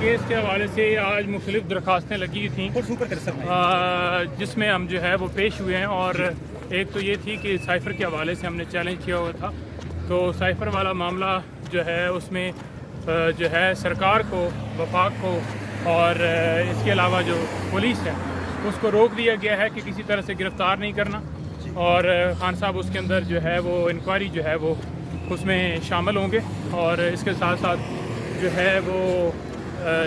Case के हवाले से आज मुख्तलिफ दरख्वास्तें लगी थी जिसमें हम जो है वो पेश हुए हैं। और एक तो ये थी कि साइफ़र के हवाले से हमने चैलेंज किया हुआ था, तो साइफ़र वाला मामला जो है उसमें जो है सरकार को, वफाक को और इसके अलावा जो पुलिस है उसको रोक दिया गया है कि किसी तरह से गिरफ़्तार नहीं करना। और खान साहब उसके अंदर जो है वो इंक्वायरी जो है वो उसमें शामिल होंगे। और इसके साथ साथ जो है वो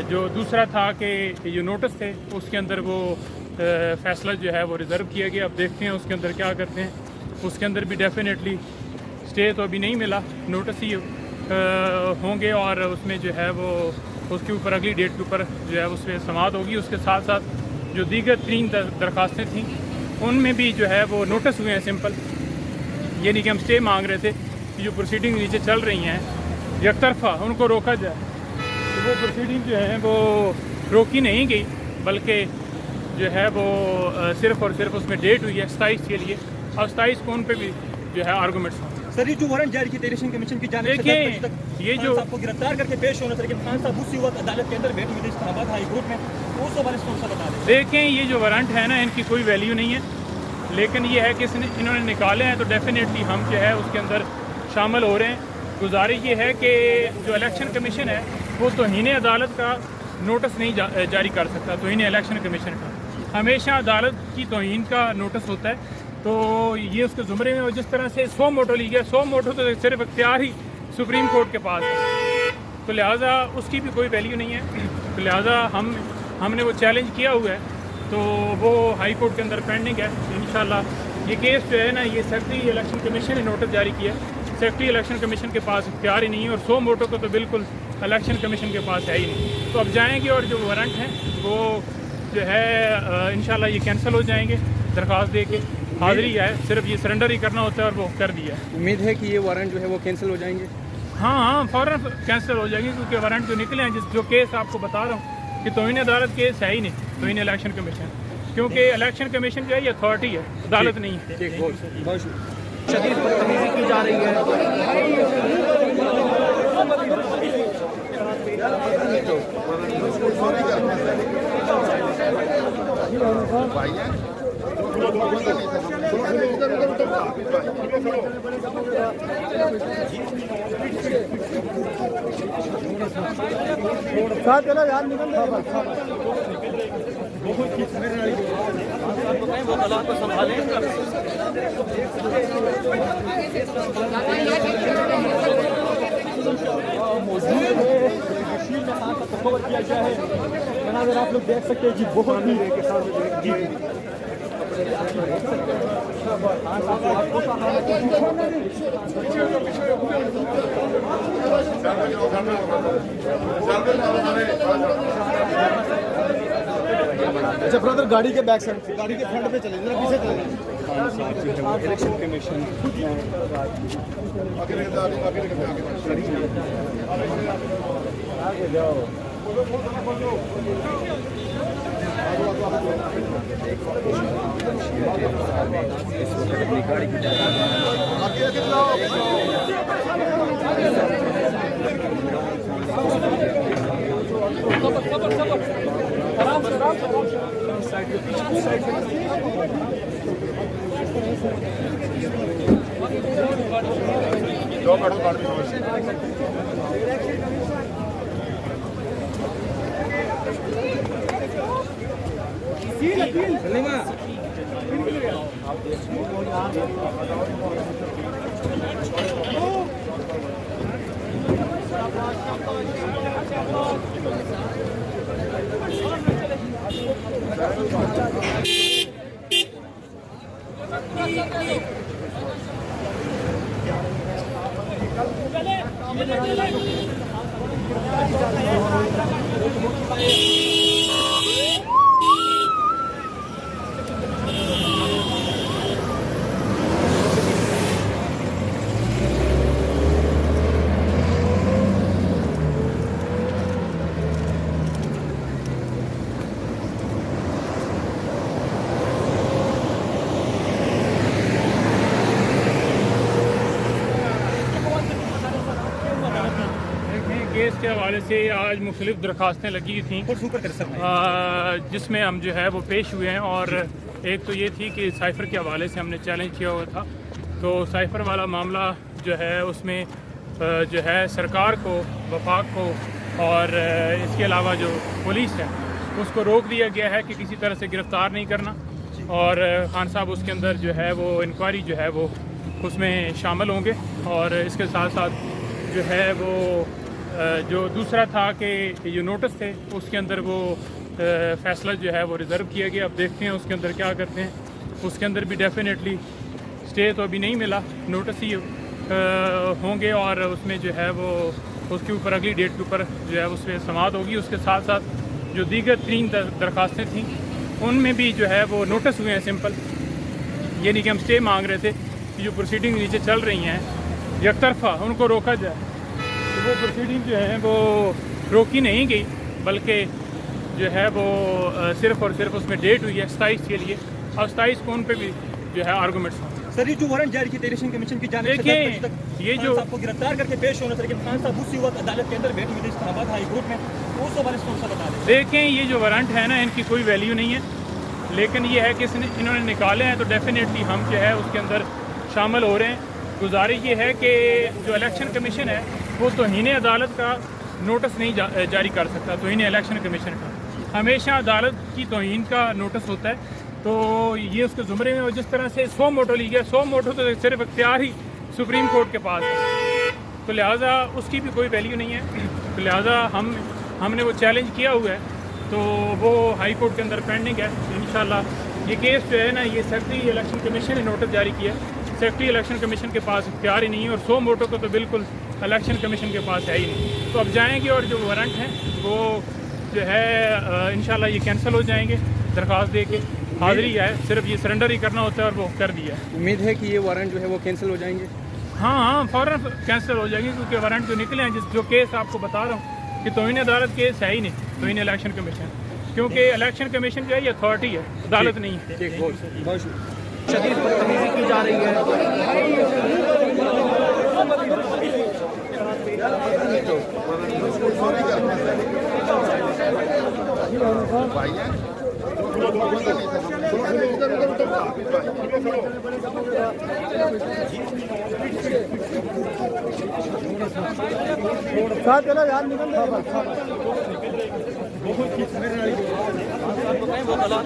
जो दूसरा था कि जो नोटिस थे उसके अंदर वो फ़ैसला जो है वो रिज़र्व किया गया। अब देखते हैं उसके अंदर क्या करते हैं। उसके अंदर भी डेफिनेटली स्टे तो अभी नहीं मिला, नोटिस ही होंगे और उसमें जो है वो उसके ऊपर अगली डेट के ऊपर जो है उसमें समाअत होगी। उसके साथ साथ जो दीगर 3 दरख्वास्तें थीं उनमें भी जो है वो नोटिस हुए हैं सिंपल, ये नहीं कि हम स्टे मांग रहे थे कि जो प्रोसीडिंग नीचे चल रही हैं एक तरफा उनको रोका जाए, तो वो प्रोसीडिंग जो है वो रोकी नहीं गई, बल्कि जो है वो सिर्फ़ और सिर्फ उसमें डेट हुई है 27 के लिए। और 27 को उन पर भी जो है आर्गूमेंट्स हों। सर, ये जो वारंट जारी की इलेक्शन कमीशन की जानिब से देखिए ये जो आपको गिरफ्तार करके पेश होना था, लेकिन खान साहब उसी वक्त अदालत के अंदर बैठे हुए थे इस्लामाबाद हाई कोर्ट में, तो उस हवाले से बता दें। देखें ये जो वारंट है ना, इनकी कोई वैल्यू नहीं है, लेकिन ये है कि इन्होंने निकाले हैं तो डेफिनेटली हम जो है उसके अंदर शामिल हो रहे हैं। गुजारिश ये है कि जो इलेक्शन कमीशन है वो तौहीन अदालत का नोटिस नहीं जारी कर सकता। तौहीन इलेक्शन कमीशन का हमेशा अदालत की तौहीन का नोटिस होता है, तो ये उसके ज़ुमरे में। और जिस तरह से 100 मोटो ली गया, 100 मोटो तो सिर्फ इख्तियार ही सुप्रीम कोर्ट के पास है, तो लिहाजा उसकी भी कोई वैल्यू नहीं है। तो लिहाजा हमने वो चैलेंज किया हुआ है, तो वो हाई कोर्ट के अंदर पेंडिंग है। इंशाल्लाह ये केस जो है ना, ये सेक्रेटरी इलेक्शन कमीशन ने नोटिस जारी किया। सेक्रेटरी इलेक्शन कमीशन के पास इख्तियार ही नहीं है, और 100 मोटो को तो बिल्कुल इलेक्शन कमीशन के पास है ही नहीं। तो अब जाएंगे और जो वारंट हैं वो जो है इंशाल्लाह ये कैंसिल हो जाएंगे। दरख्वास्त दे के हाज़िरी है, सिर्फ ये सरेंडर ही करना होता है और वो कर दिया है। उम्मीद है कि ये वारंट जो है वो कैंसिल हो जाएंगे। हाँ, फ़ौरन कैंसिल हो जाएंगे, क्योंकि वारंट जो निकले हैं, जो केस आपको बता रहा हूँ कि तौहीन अदालत केस है ही नहीं, तौहीन इलेक्शन कमीशन, क्योंकि इलेक्शन कमीशन जो है ये अथॉरिटी है, अदालत नहीं है। बहुत शदीद बदतमीजी की जा रही है। साथ चलो यार, निकल वो तलाक को संभालें। किया गया है, अगर आप लोग देख सकते हैं जी, बहुत ही जी अच्छा ब्रदर, गाड़ी के बैक साइड, गाड़ी के फ्रंट पे चले, जरा पीछे चले। इलेक्शन कमीशन आगे जाओ। के हवाले से आज मुख्तलिफ दरख्वास्तें लगी थी जिसमें हम जो है वो पेश हुए हैं। और एक तो ये थी कि साइफ़र के हवाले से हमने चैलेंज किया हुआ था, तो साइफ़र वाला मामला जो है उसमें जो है सरकार को, वफाक को और इसके अलावा जो पुलिस है उसको रोक दिया गया है कि किसी तरह से गिरफ़्तार नहीं करना। और खान साहब उसके अंदर जो है वो इंक्वायरी जो है वो उसमें शामिल होंगे। और इसके साथ साथ जो है वो जो दूसरा था कि ये नोटिस थे उसके अंदर वो फ़ैसला जो है वो रिज़र्व किया गया। अब देखते हैं उसके अंदर क्या करते हैं। उसके अंदर भी डेफिनेटली स्टे तो अभी नहीं मिला, नोटिस ही होंगे और उसमें जो है वो उसके ऊपर अगली डेट के ऊपर जो है उसमें समाअत होगी। उसके साथ साथ जो दीगर 3 दरख्वास्तें थीं उनमें भी जो है वो नोटिस हुए हैं सिंपल, ये नहीं कि हम स्टे मांग रहे थे कि जो प्रोसीडिंग नीचे चल रही हैं एक तरफा उनको रोका जाए, तो वो प्रोसीडिंग जो है वो रोकी नहीं गई, बल्कि जो है वो सिर्फ़ और सिर्फ उसमें डेट हुई है 27 के लिए। और 27 को उन पर भी जो है आर्गूमेंट्स हों। सर, ये जो वारंट जारी की इलेक्शन कमीशन की जानिब से देखिए ये जो आपको गिरफ्तार करके पेश होना था, लेकिन खान साहब उसी वक्त अदालत के अंदर बैठे हुए थे इस्लामाबाद हाई कोर्ट में, तो उस हवाले से कौन सा बता दें। देखें ये जो वारंट है ना इनकी कोई वैल्यू नहीं है, लेकिन ये है कि इन्होंने निकाले हैं तो डेफिनेटली हम जो है उसके अंदर शामिल हो रहे हैं। गुजारिश ये है कि जो इलेक्शन कमीशन है वो तौहीन अदालत का नोटिस नहीं जारी कर सकता। तौहीन इलेक्शन कमीशन का हमेशा अदालत की तौहीन का नोटिस होता है, तो ये उसके ज़ुमरे में। और जिस तरह से 100 मोटो ली गया, 100 मोटो तो सिर्फ इख्तियार ही सुप्रीम कोर्ट के पास है, तो लिहाजा उसकी भी कोई वैल्यू नहीं है। तो लिहाजा हमने वो चैलेंज किया हुआ है, तो वो हाई कोर्ट के अंदर पेंडिंग है। इंशाल्लाह ये केस जो है ना, ये सेक्रेटरी इलेक्शन कमीशन ने नोटिस जारी किया है। सेक्रेटरी इलेक्शन कमीशन के पास इख्तियार ही नहीं है, और 100 मोटो को तो बिल्कुल इलेक्शन कमीशन के पास है ही नहीं। तो अब जाएंगे और जो वारंट हैं वो जो है इंशाल्लाह ये कैंसिल हो जाएंगे। दरख्वास्त दे के हाज़िरी है, सिर्फ ये सरेंडर ही करना होता है और वो कर दिया है। उम्मीद है कि ये वारंट जो है वो कैंसिल हो जाएंगे। हाँ, फ़ौरन कैंसिल हो जाएंगे, क्योंकि वारंट जो निकले हैं, जो केस आपको बता रहा हूँ कि तौहीन अदालत केस है ही नहीं, तौहीन इलेक्शन कमीशन, क्योंकि इलेक्शन कमीशन जो है ये अथॉरिटी है, अदालत नहीं है। शदीद बदतमीजी की जा रही साथ चलो यार, निकल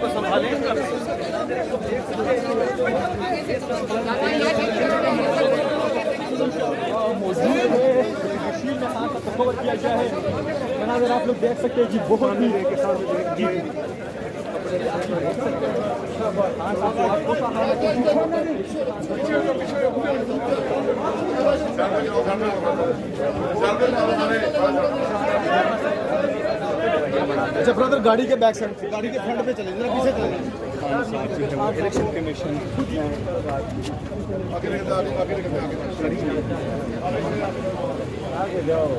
को संभालें। किया गया है। अगर आप लोग देख सकते हैं जी, बहुत ही जी अच्छा ब्रदर, गाड़ी के बैक साइड, गाड़ी के फ्रंट पे चले, जरा पीछे चले। इलेक्शन कमीशन आगे जाओ।